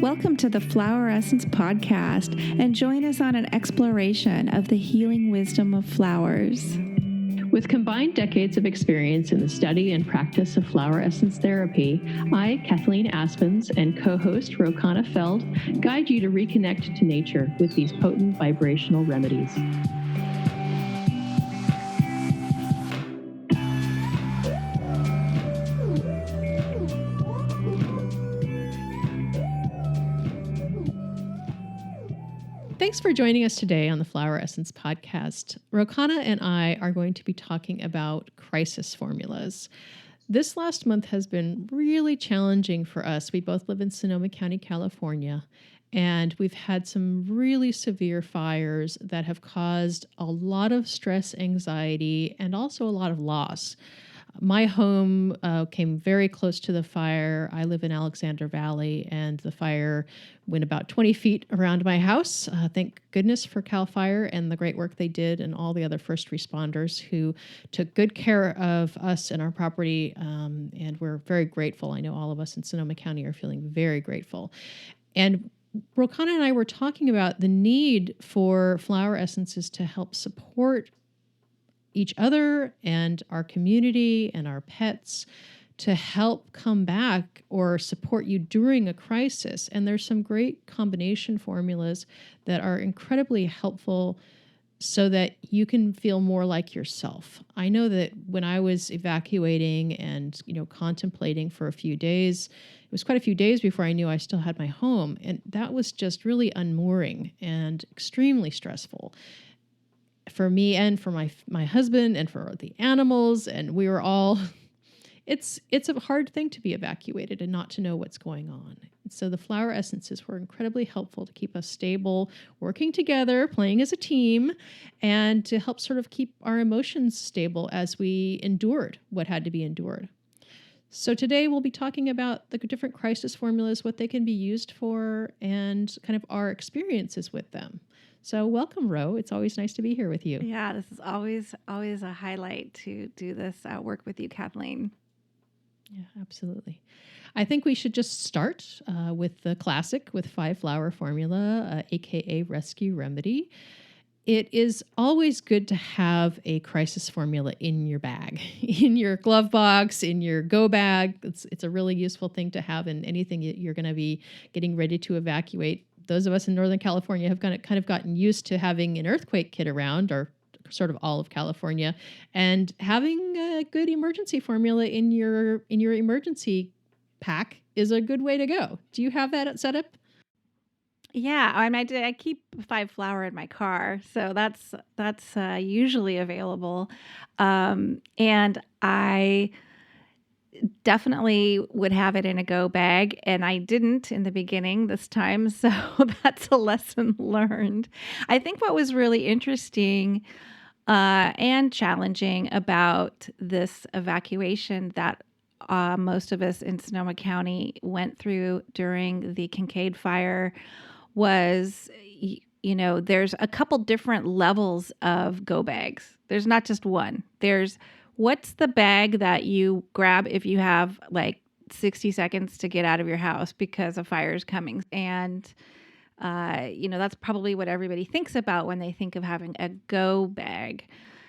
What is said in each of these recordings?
Welcome to the Flower Essence Podcast, and join us on an exploration of the healing wisdom of flowers. With combined decades of experience in the study and practice of flower essence therapy, I, Kathleen Aspens, and co-host Rokana Feld guide you to reconnect to nature with these potent vibrational remedies. Thanks for joining us today on the Flower Essence Podcast. Rokana and I are going to be talking about crisis formulas. This last month has been really challenging for us. We both live in Sonoma County, California, and we've had some really severe fires that have caused a lot of stress, anxiety, and also a lot of loss. My home came very close to the fire. I live in Alexander Valley, and the fire went about 20 feet around my house. Thank goodness for CAL FIRE and the great work they did, and all the other first responders who took good care of us and our property, and we're very grateful. I know all of us in Sonoma County are feeling very grateful. And Rokana and I were talking about the need for flower essences to help support each other and our community and our pets to help come back or support you during a crisis. And there's some great combination formulas that are incredibly helpful so that you can feel more like yourself. I know that when I was evacuating and, contemplating for a few days, it was quite a few days before I knew I still had my home. And that was just really unmooring and extremely stressful for me and for my husband and for the animals. And we were all, it's a hard thing to be evacuated and not to know what's going on. And so the flower essences were incredibly helpful to keep us stable, working together, playing as a team, and to help sort of keep our emotions stable as we endured what had to be endured. So today we'll be talking about the different crisis formulas, what they can be used for, and kind of our experiences with them. So welcome, Ro. It's always nice to be here with you. Yeah, this is always a highlight to do this work with you, Kathleen. Yeah, absolutely. I think we should just start with the classic with 5-flower formula, aka Rescue Remedy. It is always good to have a crisis formula in your bag, in your glove box, in your go bag. It's a really useful thing to have in anything you're going to be getting ready to evacuate. Those of us in Northern California have kind of gotten used to having an earthquake kit around, or sort of all of California, and having a good emergency formula in your emergency pack is a good way to go. Do you have that set up? Yeah, I keep 5-flower in my car, so that's usually available, and I definitely would have it in a go bag, and I didn't in the beginning this time, so that's a lesson learned. I think what was really interesting and challenging about this evacuation that most of us in Sonoma County went through during the Kincaid fire was, there's a couple different levels of go bags. There's not just one. There's what's the bag that you grab if you have like 60 seconds to get out of your house because a fire is coming. And, that's probably what everybody thinks about when they think of having a go bag.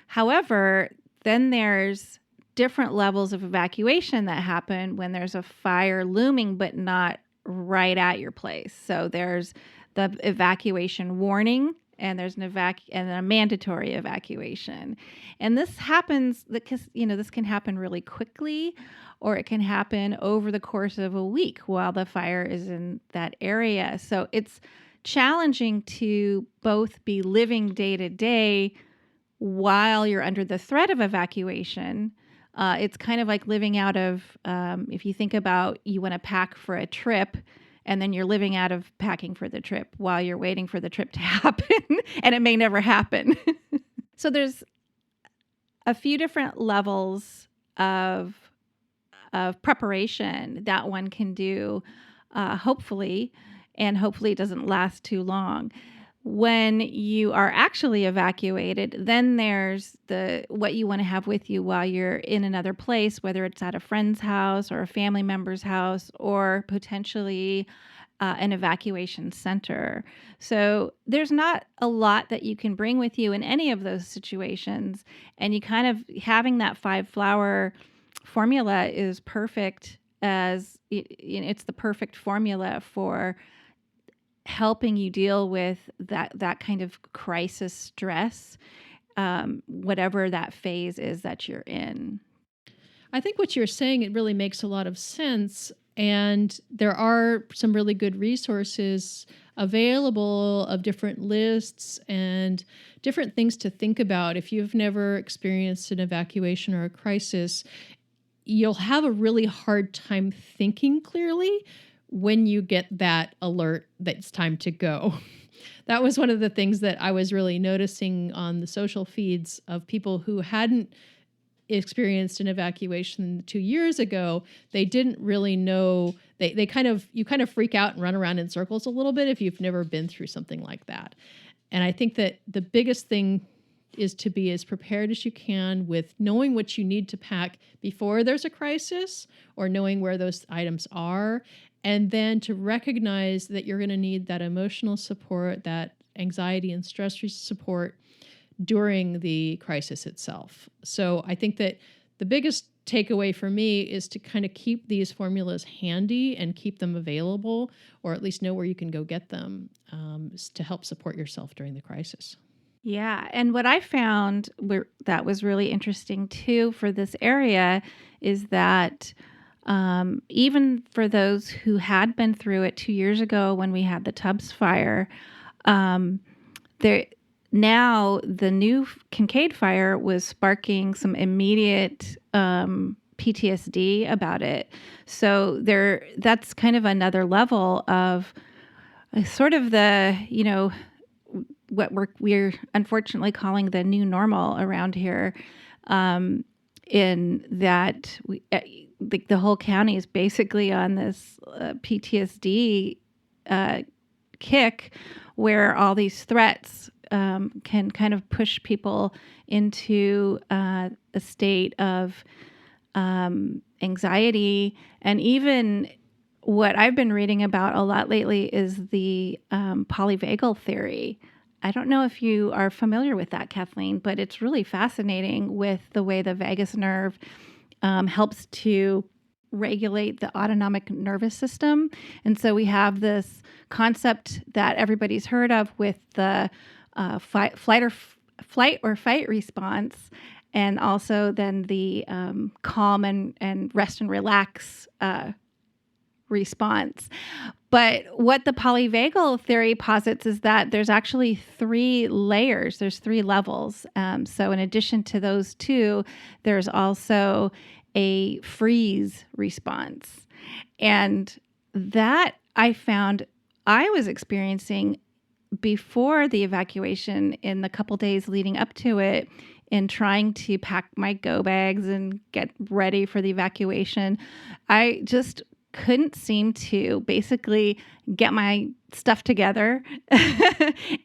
However, then there's different levels of evacuation that happen when there's a fire looming, but not right at your place. So there's the evacuation warning, and there's and a mandatory evacuation. And this happens because, this can happen really quickly, or it can happen over the course of a week while the fire is in that area. So it's challenging to both be living day to day while you're under the threat of evacuation. It's kind of like living out of, if you think about you want to pack for a trip, and then you're living out of packing for the trip while you're waiting for the trip to happen, and it may never happen. So there's a few different levels of preparation that one can do, hopefully it doesn't last too long. When you are actually evacuated, then there's what you want to have with you while you're in another place, whether it's at a friend's house or a family member's house, or potentially an evacuation center. So there's not a lot that you can bring with you in any of those situations. And you kind of having that 5-flower formula is perfect it's the perfect formula for helping you deal with that kind of crisis stress, whatever that phase is that you're in. I think what you're saying, it really makes a lot of sense. And there are some really good resources available of different lists and different things to think about. If you've never experienced an evacuation or a crisis, you'll have a really hard time thinking clearly when you get that alert that it's time to go. That was one of the things that I was really noticing on the social feeds of people who hadn't experienced an evacuation 2 years ago. They didn't really know. You kind of freak out and run around in circles a little bit if you've never been through something like that. And I think that the biggest thing is to be as prepared as you can with knowing what you need to pack before there's a crisis, or knowing where those items are, and then to recognize that you're going to need that emotional support, that anxiety and stress support during the crisis itself. So I think that the biggest takeaway for me is to kind of keep these formulas handy and keep them available, or at least know where you can go get them, to help support yourself during the crisis. Yeah, and what I found that was really interesting too for this area is that even for those who had been through it 2 years ago when we had the Tubbs fire, um, there now the new Kincaid fire was sparking some immediate PTSD about it. So that's kind of another level of sort of what we're unfortunately calling the new normal around here, in that the whole county is basically on this PTSD kick, where all these threats can kind of push people into a state of anxiety. And even what I've been reading about a lot lately is the polyvagal theory. I don't know if you are familiar with that, Kathleen, but it's really fascinating with the way the vagus nerve helps to regulate the autonomic nervous system. And so we have this concept that everybody's heard of with the flight or fight response, and also then the calm and rest and relax response. But what the polyvagal theory posits is that there's actually 3 layers, there's 3 levels. So in addition to those 2, there's also a freeze response. And that I found I was experiencing before the evacuation, in the couple days leading up to it, in trying to pack my go bags and get ready for the evacuation. I just couldn't seem to basically get my stuff together.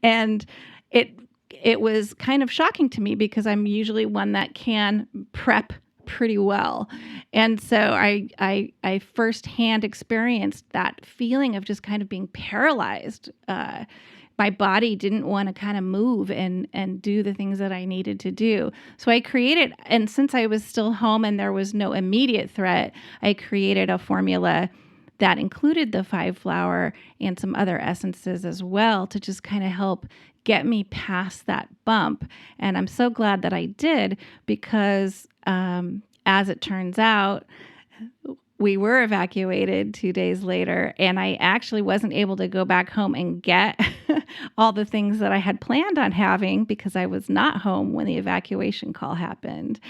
And it was kind of shocking to me, because I'm usually one that can prep pretty well. And so I firsthand experienced that feeling of just kind of being paralyzed. My body didn't want to kind of move and do the things that I needed to do. So I created, and since I was still home and there was no immediate threat, I created a formula that included the 5-flower and some other essences as well, to just kind of help get me past that bump. And I'm so glad that I did, because as it turns out, we were evacuated 2 days later, and I actually wasn't able to go back home and get all the things that I had planned on having, because I was not home when the evacuation call happened.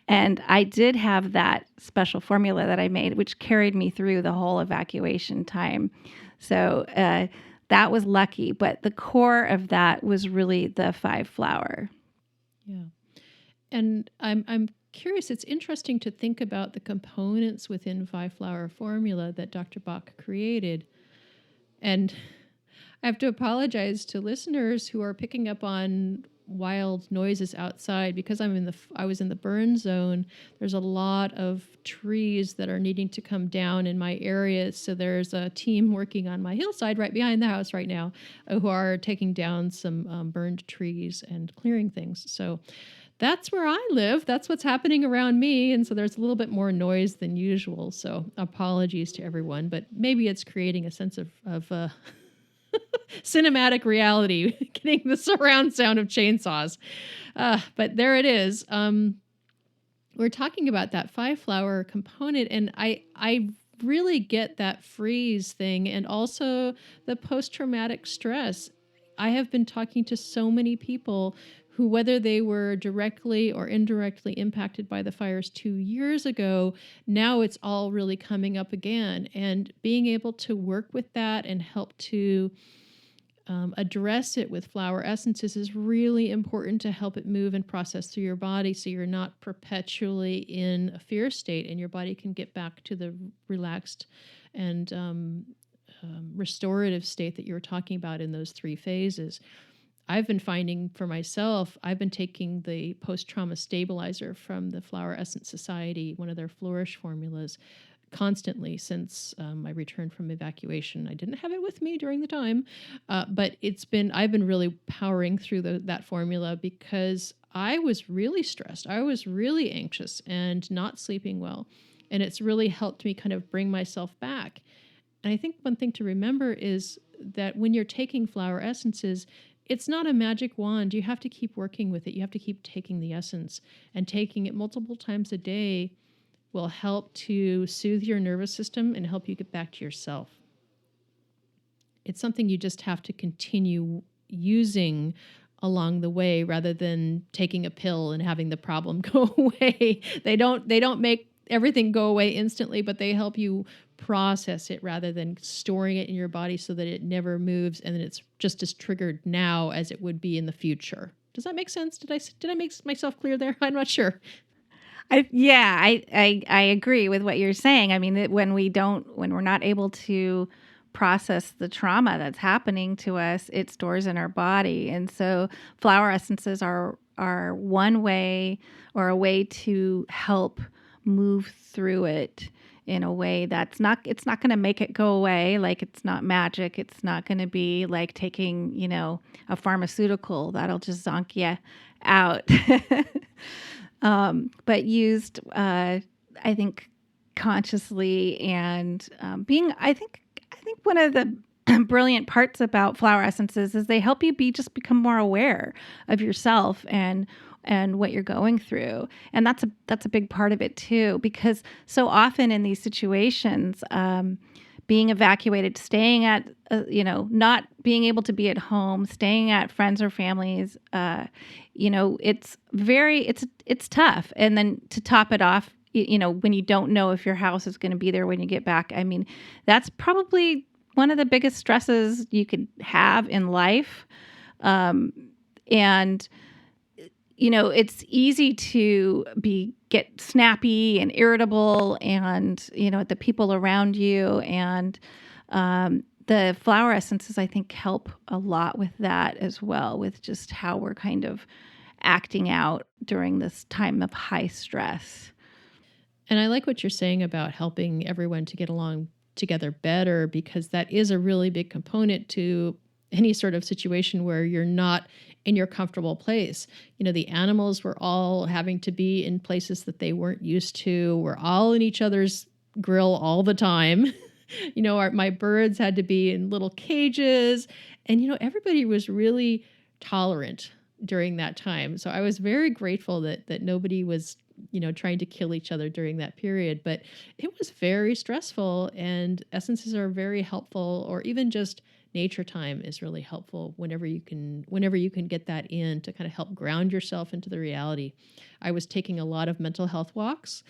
And I did have that special formula that I made, which carried me through the whole evacuation time. So that was lucky, but the core of that was really the 5-flower. Yeah. And I'm curious, it's interesting to think about the components within 5-flower formula that Dr. Bach created. And I have to apologize to listeners who are picking up on wild noises outside because I was in the burn zone. There's a lot of trees that are needing to come down in my area. So there's a team working on my hillside right behind the house right now who are taking down some burned trees and clearing things. So that's where I live. That's what's happening around me. And so there's a little bit more noise than usual. So apologies to everyone, but maybe it's creating a sense of cinematic reality, getting the surround sound of chainsaws. But there it is. We're talking about that 5-flower component, and I really get that freeze thing and also the post-traumatic stress. I have been talking to so many people who, whether they were directly or indirectly impacted by the fires 2 years ago, now it's all really coming up again. And being able to work with that and help to address it with flower essences is really important to help it move and process through your body so you're not perpetually in a fear state and your body can get back to the relaxed and restorative state that you were talking about in those 3 phases. I've been finding for myself, I've been taking the post-trauma stabilizer from the Flower Essence Society, one of their Flourish formulas, constantly since I returned from evacuation. I didn't have it with me during the time, but I've been really powering through that formula because I was really stressed. I was really anxious and not sleeping well. And it's really helped me kind of bring myself back. And I think one thing to remember is that when you're taking flower essences, it's not a magic wand. You have to keep working with it. You have to keep taking the essence, and taking it multiple times a day will help to soothe your nervous system and help you get back to yourself. It's something you just have to continue using along the way rather than taking a pill and having the problem go away. They don't make everything go away instantly, but they help you process it rather than storing it in your body so that it never moves and then it's just as triggered now as it would be in the future. Does that make sense? Did I make myself clear there? I'm not sure. I agree with what you're saying. I mean, when we're not able to process the trauma that's happening to us, it stores in our body. And so flower essences are one way, or a way to help move through it in a way it's not going to make it go away. Like, it's not magic. It's not going to be like taking, a pharmaceutical that'll just zonk you out. But used, I think, consciously and I think one of the brilliant parts about flower essences is they help you become more aware of yourself and what you're going through, and that's a big part of it too. Because so often in these situations, being evacuated, staying at, not being able to be at home, staying at friends or families, it's tough. And then to top it off, when you don't know if your house is going to be there when you get back, I mean, that's probably one of the biggest stresses you could have in life. And it's easy to get snappy and irritable and, at the people around you. And the flower essences, I think, help a lot with that as well, with just how we're kind of acting out during this time of high stress. And I like what you're saying about helping everyone to get along together better, because that is a really big component to any sort of situation where you're not in your comfortable place. The animals were all having to be in places that they weren't used to. We're all in each other's grill all the time. My birds had to be in little cages, and everybody was really tolerant during that time. So I was very grateful that nobody was trying to kill each other during that period. But it was very stressful, and essences are very helpful, or even just nature time is really helpful whenever you can get that in to kind of help ground yourself into the reality. I was taking a lot of mental health walks,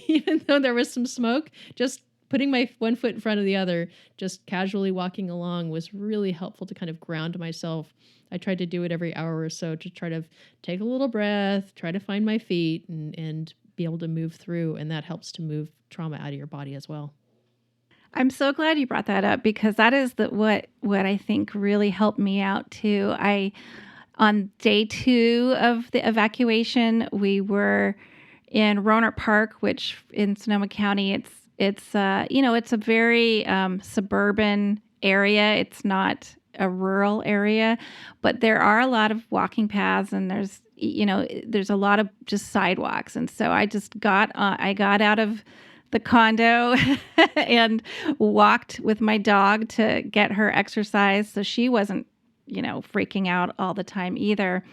even though there was some smoke. Just putting my one foot in front of the other, just casually walking along was really helpful to kind of ground myself. I tried to do it every hour or so to try to take a little breath, try to find my feet and be able to move through. And that helps to move trauma out of your body as well. I'm so glad you brought that up, because that is what I think really helped me out too. On day 2 of the evacuation, we were in Rohnert Park, which in Sonoma County, it's it's a very suburban area. It's not a rural area, but there are a lot of walking paths, and there's a lot of just sidewalks. And so I got out of the condo and walked with my dog to get her exercise, so she wasn't freaking out all the time either.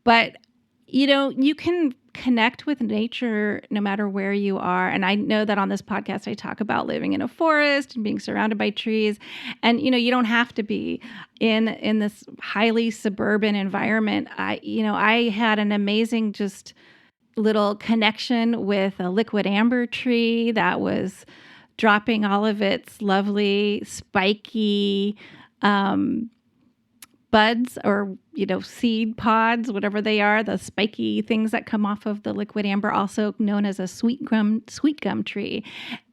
But you can connect with nature no matter where you are. And I know that on this podcast, I talk about living in a forest and being surrounded by trees. And, you don't have to be in this highly suburban environment. I had an amazing just little connection with a liquid amber tree that was dropping all of its lovely spiky buds, or seed pods, whatever they are, the spiky things that come off of the liquid amber, also known as a sweet gum tree.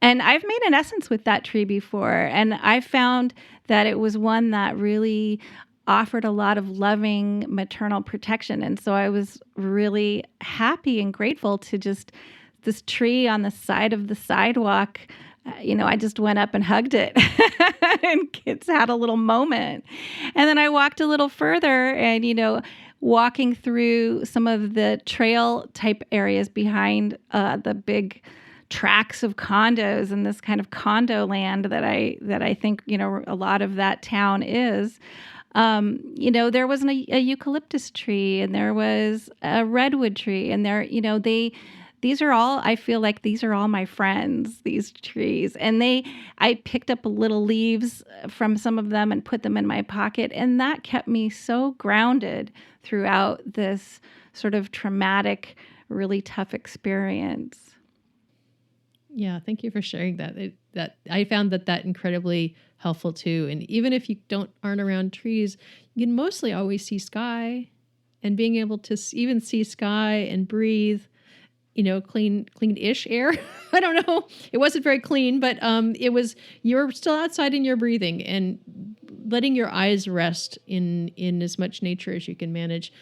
And I've made an essence with that tree before, and I found that it was one that really offered a lot of loving maternal protection. And so I was really happy and grateful to just this tree on the side of the sidewalk. I just went up and hugged it and kids had a little moment. And then I walked a little further and, walking through some of the trail type areas behind the big tracts of condos and this kind of condo land that I think, a lot of that town is. There was a eucalyptus tree, and there was a redwood tree, and I feel like these are all my friends, these trees. And I picked up little leaves from some of them and put them in my pocket. And that kept me so grounded throughout this sort of traumatic, really tough experience. Yeah, thank you for sharing that. That I found that incredibly helpful too. And even if you aren't around trees, you can mostly always see sky, and being able to even see sky and breathe, clean-ish air. I don't know. It wasn't very clean, but you're still outside and you're breathing, and letting your eyes rest in as much nature as you can manage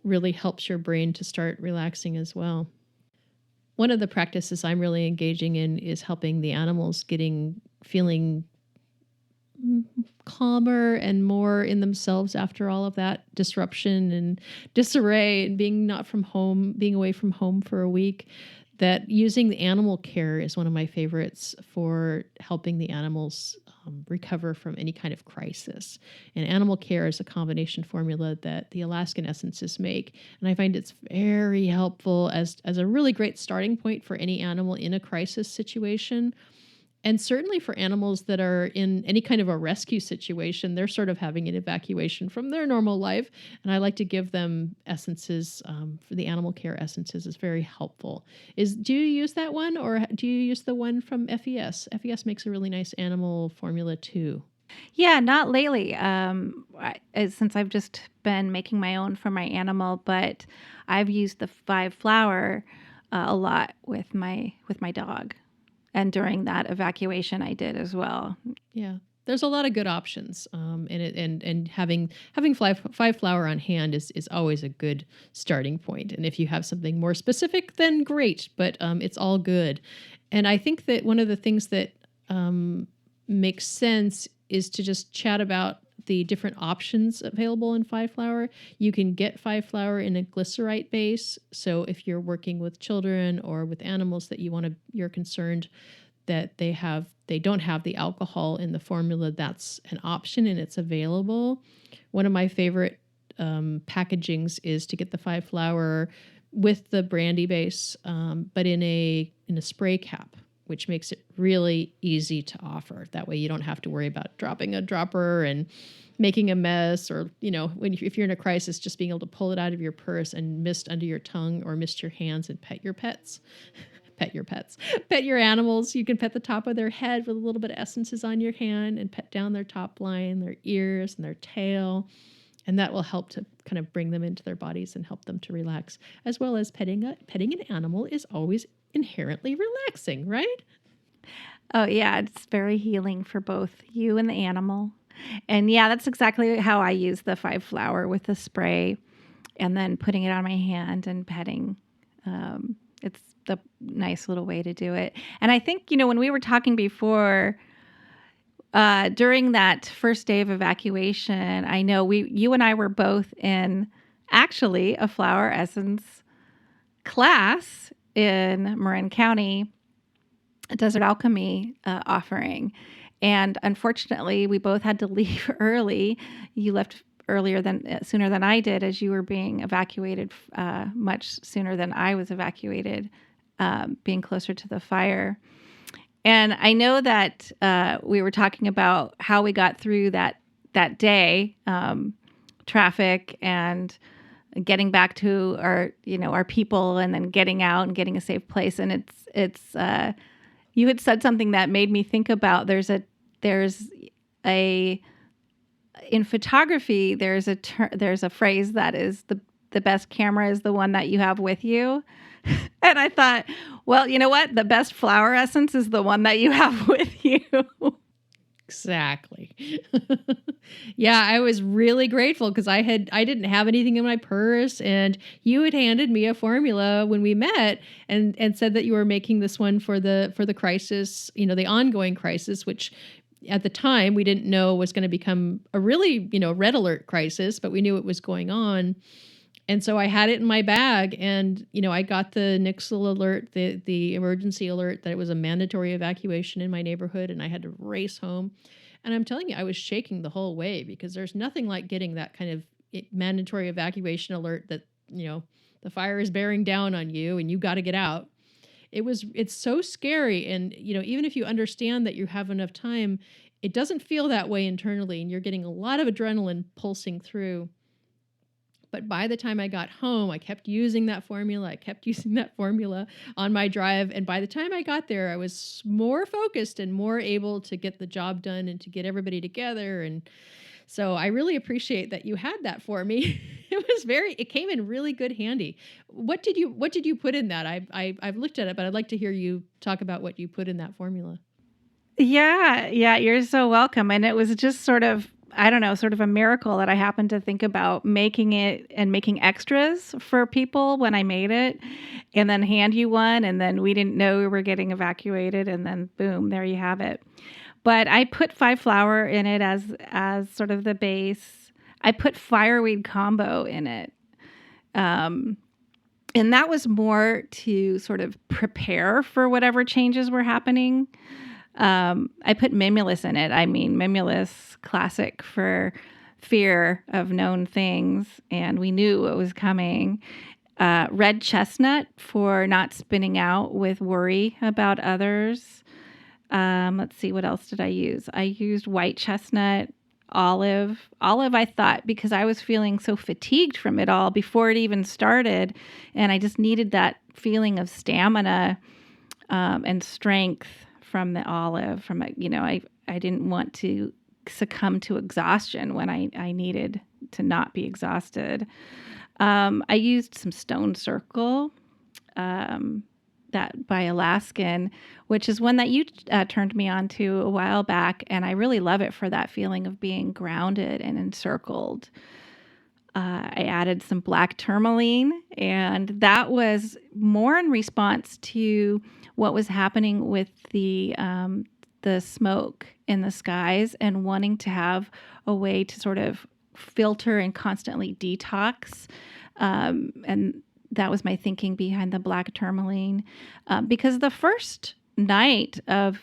really helps your brain to start relaxing as well. One of the practices I'm really engaging in is helping the animals feeling calmer and more in themselves after all of that disruption and disarray and being away from home for a week. That using the animal care is one of my favorites for helping the animals recover from any kind of crisis. And animal care is a combination formula that the Alaskan Essences make. And I find it's very helpful as a really great starting point for any animal in a crisis situation. And certainly for animals that are in any kind of a rescue situation, they're sort of having an evacuation from their normal life. And I like to give them essences. For the animal care essences is very helpful. Do you use that one, or do you use the one from FES? FES makes a really nice animal formula too. Yeah, not lately. Since I've just been making my own for my animal, but I've used the 5-flower a lot with my dog. And during that evacuation, I did as well. Yeah, there's a lot of good options, and having 5-flower on hand is always a good starting point. And if you have something more specific, then great. But it's all good. And I think that one of the things that makes sense is to just chat about the different options available in 5-flower. You can get 5-flower in a glycerite base. So if you're working with children or with animals that you're concerned that they don't have the alcohol in the formula, that's an option and it's available. One of my favorite packagings is to get the 5-flower with the brandy base, but in a spray cap, which makes it really easy to offer. That way you don't have to worry about dropping a dropper and making a mess, or, if you're in a crisis, just being able to pull it out of your purse and mist under your tongue or mist your hands and pet your pets. Pet your pets. Pet your animals. You can pet the top of their head with a little bit of essences on your hand and pet down their top line, their ears and their tail. And that will help to kind of bring them into their bodies and help them to relax, as well as petting an animal is always inherently relaxing, right? Oh, yeah. It's very healing for both you and the animal. And yeah, that's exactly how I use the 5-flower with the spray. and then putting it on my hand and petting. It's the nice little way to do it. And I think, when we were talking before, during that first day of evacuation, I know you and I were both in actually a flower essence class in Marin County, a desert alchemy offering. And unfortunately, we both had to leave early. You left sooner than I did, as you were being evacuated much sooner than I was evacuated, being closer to the fire. And I know that we were talking about how we got through that day, traffic and getting back to our people, and then getting out and getting a safe place. And it's you had said something that made me think about there's a in photography there's a phrase that is the best camera is the one that you have with you. And I thought, well, you know what? The best flower essence is the one that you have with you. Exactly. Yeah, I was really grateful because I didn't have anything in my purse, and you had handed me a formula when we met and said that you were making this one for the crisis, the ongoing crisis, which at the time we didn't know was going to become a really, red alert crisis, but we knew it was going on. And so I had it in my bag, and, I got the Nixle alert, the emergency alert that it was a mandatory evacuation in my neighborhood, and I had to race home. And I'm telling you, I was shaking the whole way because there's nothing like getting that kind of mandatory evacuation alert that, the fire is bearing down on you and you got to get out. It's so scary. And, even if you understand that you have enough time, it doesn't feel that way internally, and you're getting a lot of adrenaline pulsing through. But by the time I got home, I kept using that formula. On my drive. And by the time I got there, I was more focused and more able to get the job done and to get everybody together. And so I really appreciate that you had that for me. It came in really good handy. What did you put in that? I've looked at it, but I'd like to hear you talk about what you put in that formula. Yeah, you're so welcome. And it was just sort of a miracle that I happened to think about making it and making extras for people when I made it, and then hand you one. And then we didn't know we were getting evacuated, and then boom, there you have it. But I put 5-flower in it as sort of the base. I put fireweed combo in it. And that was more to sort of prepare for whatever changes were happening. I put mimulus in it. I mean, mimulus, classic for fear of known things, and we knew what was coming. Red chestnut for not spinning out with worry about others. Let's see, what else did I use? I used white chestnut, olive. Olive, I thought, because I was feeling so fatigued from it all before it even started, and I just needed that feeling of stamina and strength from the olive. I didn't want to succumb to exhaustion when I needed to not be exhausted. I used some stone circle, that by Alaskan, which is one that you turned me on to a while back, and I really love it for that feeling of being grounded and encircled. I added some black tourmaline, and that was more in response to what was happening with the smoke in the skies, and wanting to have a way to sort of filter and constantly detox. And that was my thinking behind the black tourmaline, because the first night of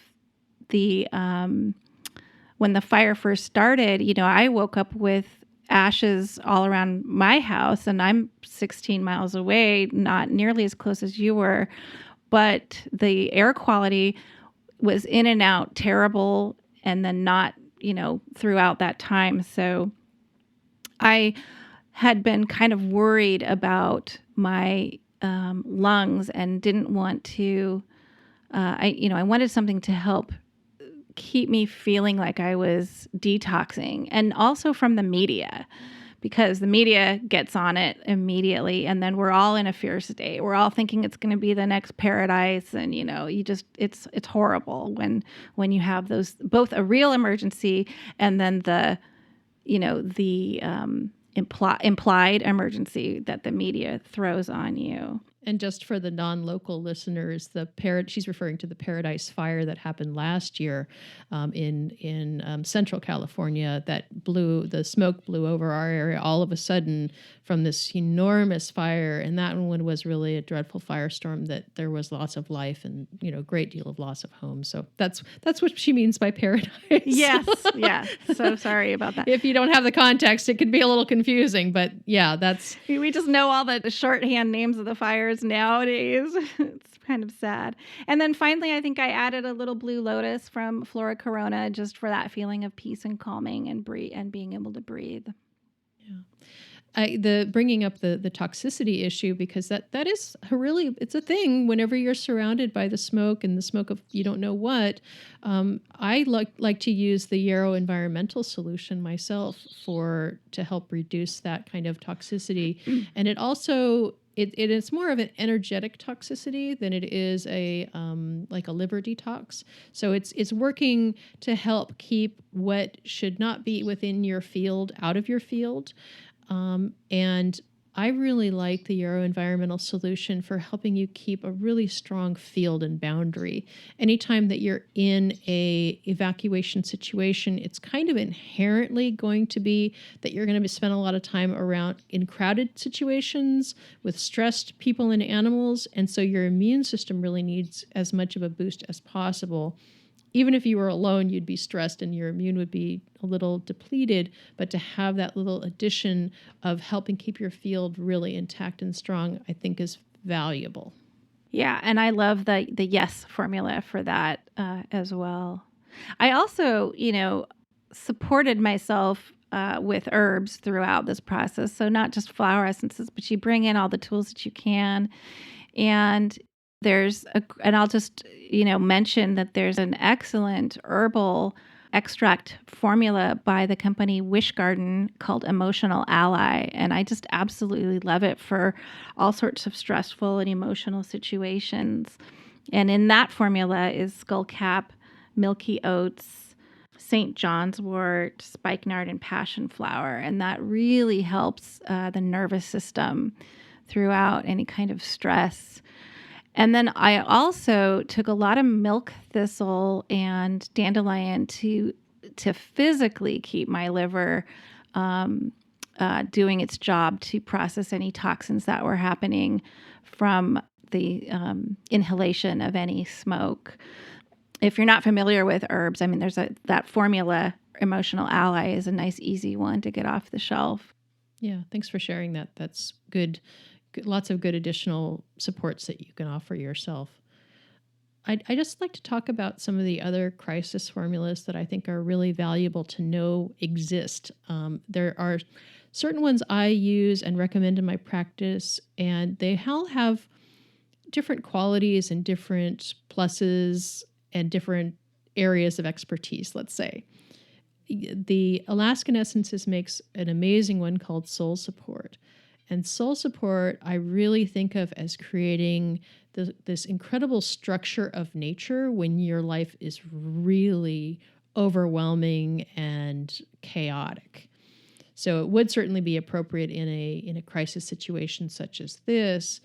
the when the fire first started, I woke up with ashes all around my house, and I'm 16 miles away, not nearly as close as you were, but the air quality was in and out terrible, and then not, throughout that time. So I had been kind of worried about my lungs, and didn't want to, I wanted something to help keep me feeling like I was detoxing, and also from the media, because the media gets on it immediately, and then we're all in a fear state. We're all thinking it's going to be the next paradise, and it's horrible when you have those, both a real emergency and then the implied emergency that the media throws on you. And just for the non-local listeners, she's referring to the Paradise Fire that happened last year in Central California. The smoke blew over our area all of a sudden from this enormous fire, and that one was really a dreadful firestorm. That there was lots of life and a great deal of loss of homes. So that's what she means by paradise. Yes, yeah. So sorry about that. If you don't have the context, it could be a little confusing, but yeah, we just know all the shorthand names of the fires nowadays. It's kind of sad. And then finally, I think I added a little blue lotus from Flora Corona just for that feeling of peace and calming and being able to breathe. The bringing up the toxicity issue, because that is it's a thing whenever you're surrounded by the smoke and the smoke of you don't know what. I like to use the Yarrow environmental solution myself to help reduce that kind of toxicity. And it also it's more of an energetic toxicity than it is like a liver detox. So it's working to help keep what should not be within your field out of your field. And I really like the Yarrow environmental solution for helping you keep a really strong field and boundary. Anytime that you're in a evacuation situation, it's kind of inherently going to be that you're going to spend a lot of time around in crowded situations with stressed people and animals. And so your immune system really needs as much of a boost as possible. Even if you were alone, you'd be stressed and your immune would be a little depleted. But to have that little addition of helping keep your field really intact and strong, I think is valuable. Yeah, and I love the YES formula for that as well. I also, supported myself with herbs throughout this process. So not just flower essences, but you bring in all the tools that you can. And and I'll just, mention that there's an excellent herbal extract formula by the company Wish Garden called Emotional Ally. And I just absolutely love it for all sorts of stressful and emotional situations. And in that formula is skullcap, milky oats, St. John's wort, spikenard, and passion flower. And that really helps the nervous system throughout any kind of stress. And then I also took a lot of milk thistle and dandelion to physically keep my liver doing its job to process any toxins that were happening from the inhalation of any smoke. If you're not familiar with herbs, there's that formula, Emotional Ally, is a nice, easy one to get off the shelf. Yeah, thanks for sharing that. That's good. Lots of good additional supports that you can offer yourself. I just like to talk about some of the other crisis formulas that I think are really valuable to know exist. There are certain ones I use and recommend in my practice, and they all have different qualities and different pluses and different areas of expertise, let's say. The Alaskan Essences makes an amazing one called Soul Support. And Soul Support, I really think of as creating this incredible structure of nature when your life is really overwhelming and chaotic. So it would certainly be appropriate in a crisis situation such as this.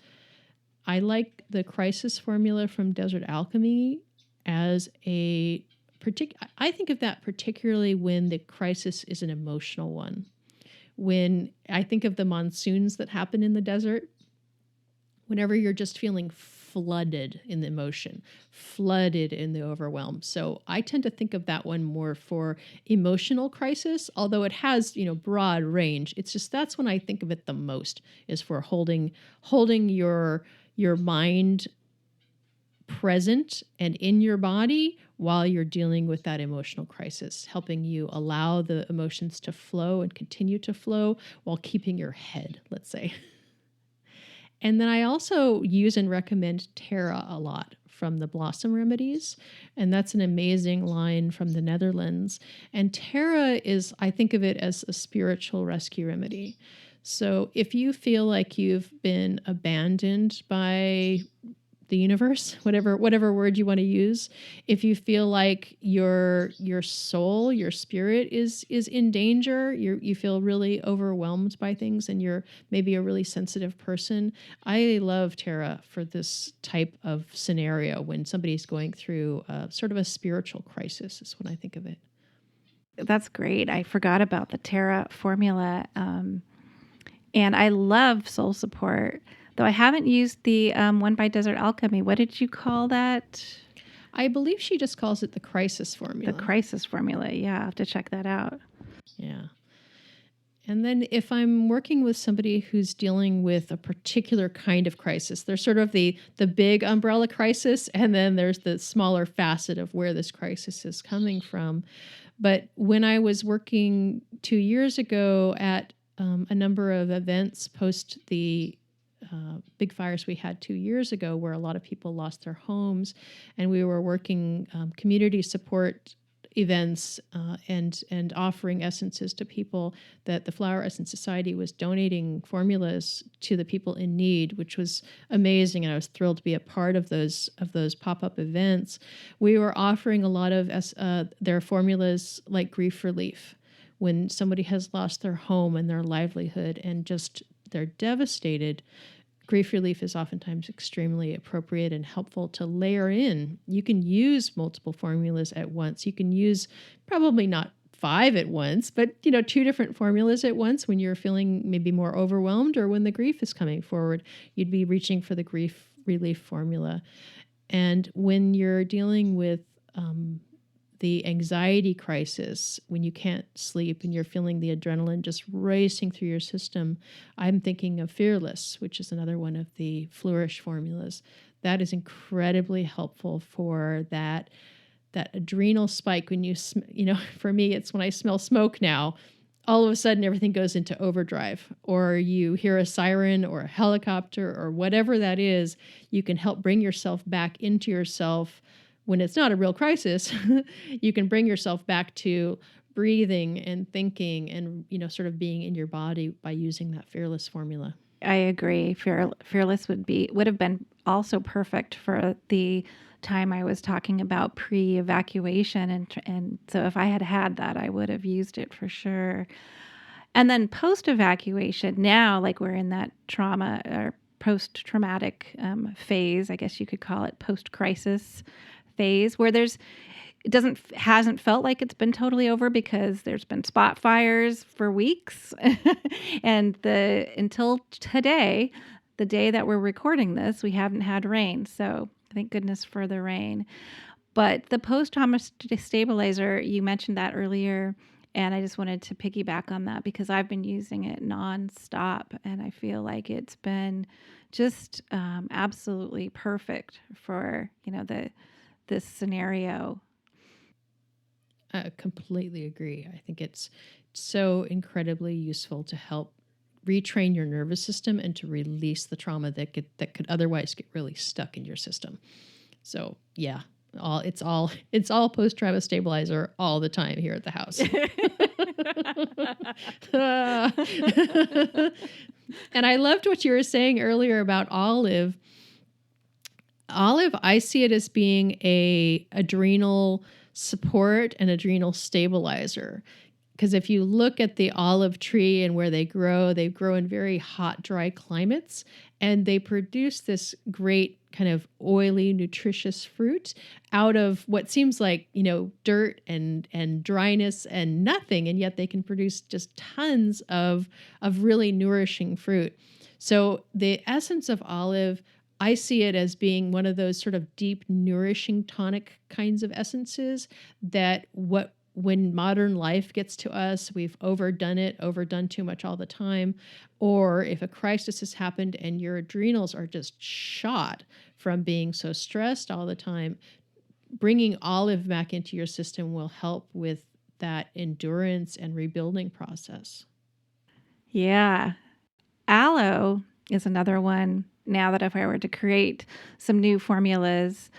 I like the crisis formula from Desert Alchemy as I think of that particularly when the crisis is an emotional one. When I think of the monsoons that happen in the desert, whenever you're just feeling flooded in the emotion, flooded in the overwhelm. So I tend to think of that one more for emotional crisis, although it has, broad range. It's just that's when I think of it the most, is for holding your mind present and in your body while you're dealing with that emotional crisis, helping you allow the emotions to flow and continue to flow while keeping your head, let's say. And then I also use and recommend Terra a lot from the Blossom Remedies. And that's an amazing line from the Netherlands. And Terra I think of it as a spiritual rescue remedy. So if you feel like you've been abandoned by the universe, whatever word you want to use. If you feel like your soul, your spirit is in danger, you feel really overwhelmed by things, and you're maybe a really sensitive person, I love Tara for this type of scenario when somebody's going through sort of a spiritual crisis, is what I think of it. That's great. I forgot about the Terra formula. And I love soul support, though I haven't used the one by Desert Alchemy. What did you call that? I believe she just calls it the crisis formula. The crisis formula. Yeah, I have to check that out. Yeah. And then if I'm working with somebody who's dealing with a particular kind of crisis, there's sort of the big umbrella crisis, and then there's the smaller facet of where this crisis is coming from. But when I was working 2 years ago at a number of events post the big fires we had 2 years ago, where a lot of people lost their homes, and we were working community support events and offering essences to people, that the Flower Essence Society was donating formulas to the people in need, which was amazing, and I was thrilled to be a part of those pop-up events. We were offering a lot of their formulas like grief relief when somebody has lost their home and their livelihood and just they're devastated. Grief relief is oftentimes extremely appropriate and helpful to layer in. You can use multiple formulas at once. You can use probably not 5 at once, but 2 different formulas at once when you're feeling maybe more overwhelmed or when the grief is coming forward. You'd be reaching for the grief relief formula. And when you're dealing with the anxiety crisis, when you can't sleep and you're feeling the adrenaline just racing through your system, I'm thinking of Fearless, which is another one of the Flourish formulas. That is incredibly helpful for that adrenal spike when for me, it's when I smell smoke now, all of a sudden everything goes into overdrive, or you hear a siren or a helicopter or whatever that is. You can help bring yourself back into yourself. When it's not a real crisis, you can bring yourself back to breathing and thinking and, sort of being in your body by using that Fearless formula. I agree. Fearless would have been also perfect for the time I was talking about pre-evacuation, and so if I had had that, I would have used it for sure. And then post-evacuation, now like we're in that trauma or post-traumatic phase, I guess you could call it post-crisis phase, where hasn't felt like it's been totally over because there's been spot fires for weeks. And until today, the day that we're recording this, we haven't had rain. So thank goodness for the rain. But the post-trauma stabilizer, you mentioned that earlier, and I just wanted to piggyback on that because I've been using it nonstop, and I feel like it's been just absolutely perfect for this scenario. I completely agree. I think it's so incredibly useful to help retrain your nervous system and to release the trauma that could otherwise get really stuck in your system. So yeah, it's all post-trauma stabilizer all the time here at the house. And I loved what you were saying earlier about Olive. Olive, I see it as being a adrenal support and adrenal stabilizer. Because if you look at the olive tree and where they grow in very hot, dry climates, and they produce this great kind of oily, nutritious fruit out of what seems like, dirt and dryness and nothing, and yet they can produce just tons of really nourishing fruit. So the essence of olive, I see it as being one of those sort of deep, nourishing, tonic kinds of essences that when modern life gets to us, we've overdone too much all the time. Or if a crisis has happened and your adrenals are just shot from being so stressed all the time, bringing olive back into your system will help with that endurance and rebuilding process. Yeah. Aloe is another one. Now that if I were to create some new formulas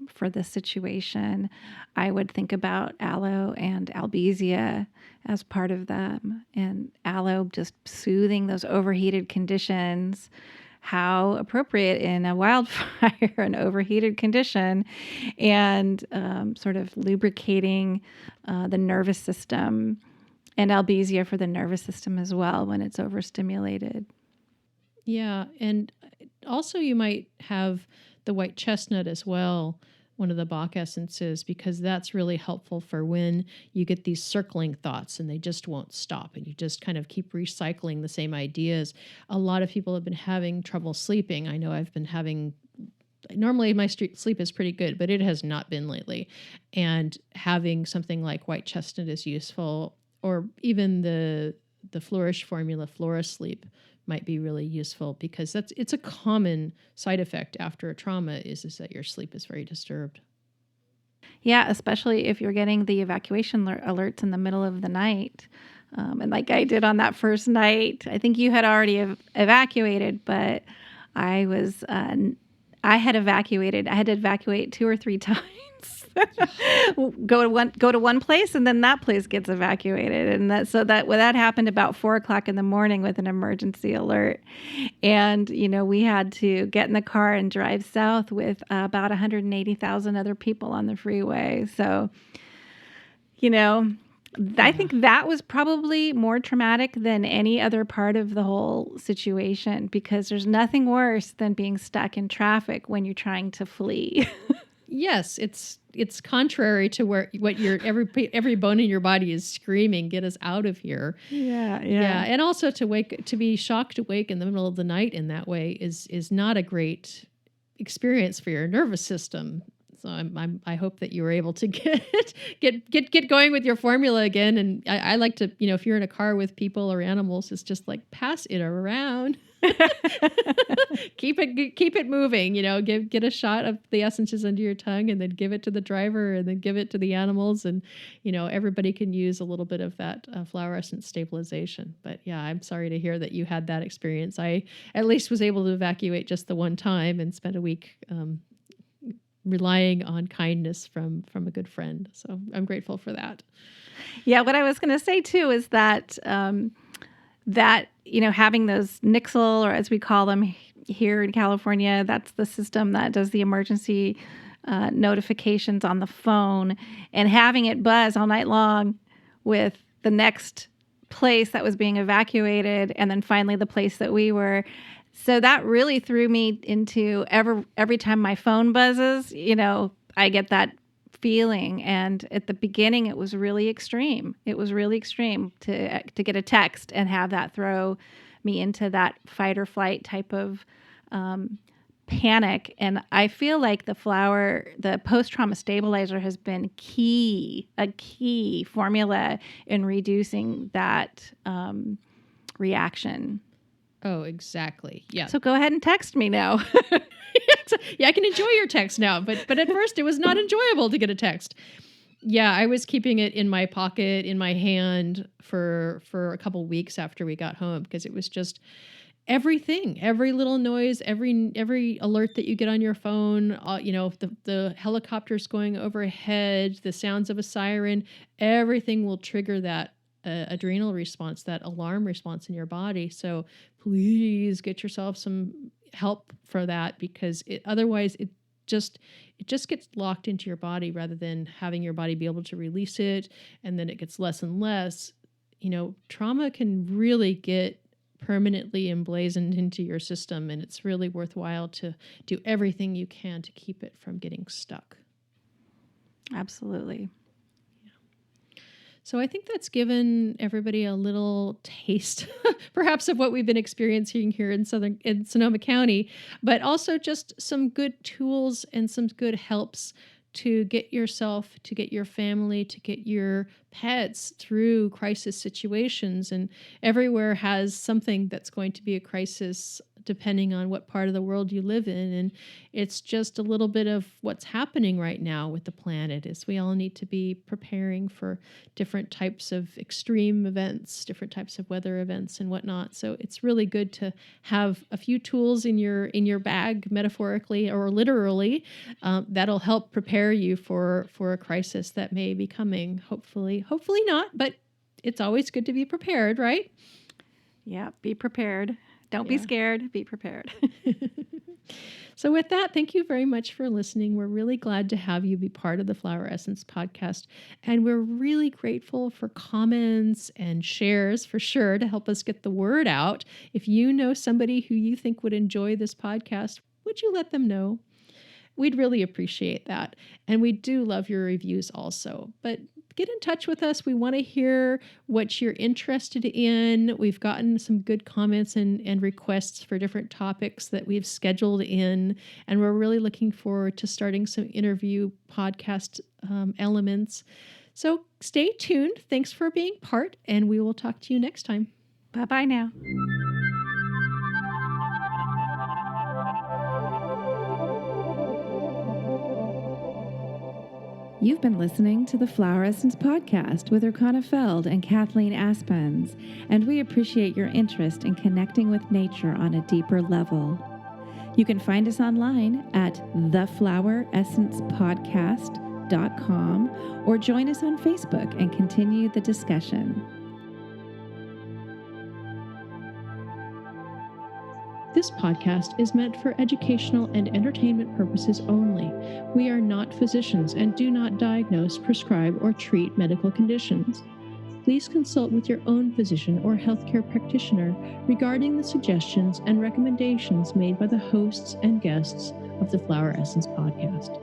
for this situation, I would think about aloe and albizia as part of them. And aloe just soothing those overheated conditions. how appropriate in a wildfire, an overheated condition, and sort of lubricating the nervous system and albesia for the nervous system as well when it's overstimulated. Yeah, and also you might have the white chestnut as well, one of the Bach essences, because that's really helpful for when you get these circling thoughts and they just won't stop and you just kind of keep recycling the same ideas. A lot of people have been having trouble sleeping. I know I've been having normally my sleep is pretty good, but it has not been lately. And having something like white chestnut is useful, or even the Flourish formula, Flora Sleep, might be really useful because it's a common side effect after a trauma is that your sleep is very disturbed. Yeah, especially if you're getting the evacuation alerts in the middle of the night. And like I did on that first night, I think you had already evacuated, but I was, I had evacuated. I had to evacuate 2 or 3 times. Go to one place, and then that place gets evacuated, and that happened about 4 o'clock in the morning with an emergency alert, and we had to get in the car and drive south with about 180,000 other people on the freeway. So, I think that was probably more traumatic than any other part of the whole situation because there's nothing worse than being stuck in traffic when you're trying to flee. Yes, it's contrary to what your every bone in your body is screaming, get us out of here. Yeah, Yeah, and also to be shocked awake in the middle of the night in that way is not a great experience for your nervous system. So I hope that you were able to get going with your formula again. And I like to, if you're in a car with people or animals, it's just like pass it around. keep it moving, get a shot of the essences under your tongue and then give it to the driver and then give it to the animals. And, everybody can use a little bit of that flower essence stabilization. But yeah, I'm sorry to hear that you had that experience. I at least was able to evacuate just the one time and spent a week, relying on kindness from a good friend. So I'm grateful for that. Yeah, what I was going to say too is that having those Nixle, or as we call them here in California, that's the system that does the emergency notifications on the phone, and having it buzz all night long with the next place that was being evacuated and then finally the place that we were. So that really threw me into every time my phone buzzes, I get that feeling. And at the beginning, it was really extreme. It was really extreme to get a text and have that throw me into that fight or flight type of panic. And I feel like the post-trauma stabilizer has been a key formula in reducing that reaction. Oh, exactly. Yeah. So go ahead and text me now. Yeah, I can enjoy your text now, but at first it was not enjoyable to get a text. Yeah, I was keeping it in my pocket, in my hand for a couple weeks after we got home because it was just everything, every little noise, every alert that you get on your phone, the helicopters going overhead, the sounds of a siren, everything will trigger that adrenal response, that alarm response in your body. So please get yourself some help for that because otherwise it just gets locked into your body rather than having your body be able to release it, and then it gets less and less. Trauma can really get permanently emblazoned into your system, and it's really worthwhile to do everything you can to keep it from getting stuck. Absolutely. So I think that's given everybody a little taste, perhaps, of what we've been experiencing here in Sonoma County, but also just some good tools and some good helps to get yourself, to get your family, to get your pets through crisis situations. And everywhere has something that's going to be a crisis depending on what part of the world you live in. And it's just a little bit of what's happening right now with the planet is we all need to be preparing for different types of extreme events, different types of weather events and whatnot. So it's really good to have a few tools in your bag, metaphorically or literally, that'll help prepare you for a crisis that may be coming. Hopefully not, but it's always good to be prepared, right? Yeah, be prepared. Don't be scared. Be prepared. So with that, thank you very much for listening. We're really glad to have you be part of the Flower Essence podcast. And we're really grateful for comments and shares for sure to help us get the word out. If you know somebody who you think would enjoy this podcast, would you let them know? We'd really appreciate that. And we do love your reviews also. But get in touch with us. We want to hear what you're interested in. We've gotten some good comments and requests for different topics that we've scheduled in. And we're really looking forward to starting some interview podcast elements. So stay tuned. Thanks for being part, and we will talk to you next time. Bye-bye now. You've been listening to the Flower Essence Podcast with Rakana Feld and Kathleen Aspens, and we appreciate your interest in connecting with nature on a deeper level. You can find us online at thefloweressencepodcast.com or join us on Facebook and continue the discussion. This podcast is meant for educational and entertainment purposes only. We are not physicians and do not diagnose, prescribe, or treat medical conditions. Please consult with your own physician or healthcare practitioner regarding the suggestions and recommendations made by the hosts and guests of the Flower Essence podcast.